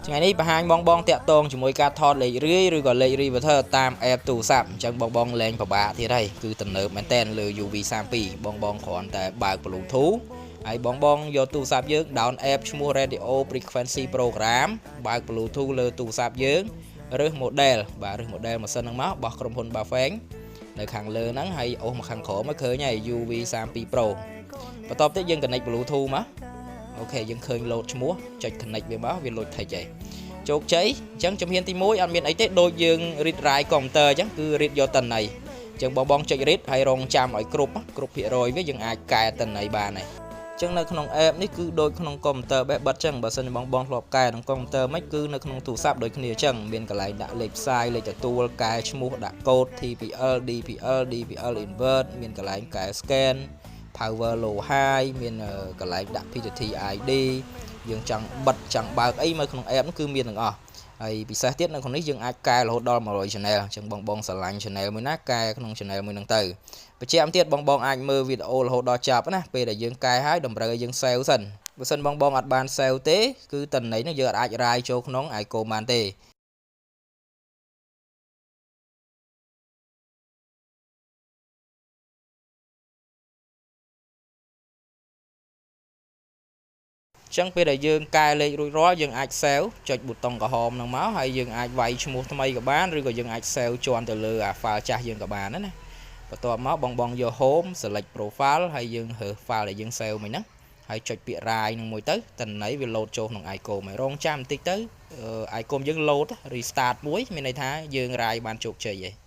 ថ្ងៃនេះបង្ហាញបងតាក់ទងជាមួយការថតលេខរាយឬក៏លេខ Reverter តាម app ទូរស័ព្ទអញ្ចឹងបងលេងពិបាកទៀតហើយគឺទំនើបមែនតើលើ UV32 បងគ្រាន់តែបើក Bluetooth ហើយបងយកទូរស័ព្ទយើង down app ឈ្មោះ Radio Frequency Program បើក Bluetooth លើទូរស័ព្ទយើងរើស model បាទរើស model ម៉ាស៊ីនហ្នឹងមកបោះក្រុមហ៊ុន Bafeng នៅខាងលើហ្នឹងហើយអូសមកខាងក្រោមមកឃើញហើយ UV32 Pro បន្ទាប់ទៀតយើង connect Bluetooth មកអូខេយើងឃើញ load ឈ្មោះចុច connect វាមកវា load થઈហើយជោគជ័យអញ្ចឹងជំហានទី1អត់មានអីទេដូចយើង read write កុំព្យូទ័រអញ្ចឹងគឺ read យកតន័យអញ្ចឹងបងចុច read ហើយរងចាំឲ្យគ្រប់ភាគរយវាយើងអាចកែតន័យបានហើយអញ្ចឹងនៅក្នុង app នេះគឺដូចក្នុងកុំព្យូទ័របេះបិទអញ្ចឹងបើសិនជាបងធ្លាប់កែក្នុងកុំព្យូទ័រមិនគឺនៅក្នុងទូរស័ព្ទដូចគ្នាអញ្ចឹងមានកន្លែងដាក់លេខផ្សាយលេខទទួលកែឈ្មោះដាក់កូដ TPL DPL DPL invert មានកន្លែងកែ scan power low high មានកន្លែងដាក់ PTT ID យើងចង់បិទចង់បើកអីមកក្នុង app ហ្នឹងគឺមានទាំងអស់ហើយពិសេសទៀតនៅក្នុងនេះយើងអាចកែរហូតដល់100 channel អញ្ចឹងបងស្រឡាញ់ channel មួយណាកែក្នុង channel មួយហ្នឹងទៅបញ្ជាក់ទៀតបងអាចមើលវីដេអូរហូតដល់ចប់ណាពេលដែលយើងកែហើយតម្រូវឲ្យយើង save សិនបើសិនបងអត់បាន save ទេគឺតន័យហ្នឹងយើងអាចរាយចូលក្នុង icon បានទេចឹងពេលដែលយើងកែលេខរួចរាល់យើងអាច save ចុចប៊ូតុងក្រហមហ្នឹងមកហើយយើងអាចវាយឈ្មោះថ្មីក៏បានឬក៏យើងអាច save ជាន់ទៅលើអា file ចាស់យើងក៏បានណាបន្ទាប់មកបងយក home select profile ហើយយើងរើស file ដែលយើង save មិញហ្នឹងហើយចុចពាក្យ write នឹងមួយទៅតន័យវា load ចូលក្នុង icon មករងចាំបន្តិចទៅ icon យើង load restart មួយមានន័យថាយើង write បានជោគជ័យហើយ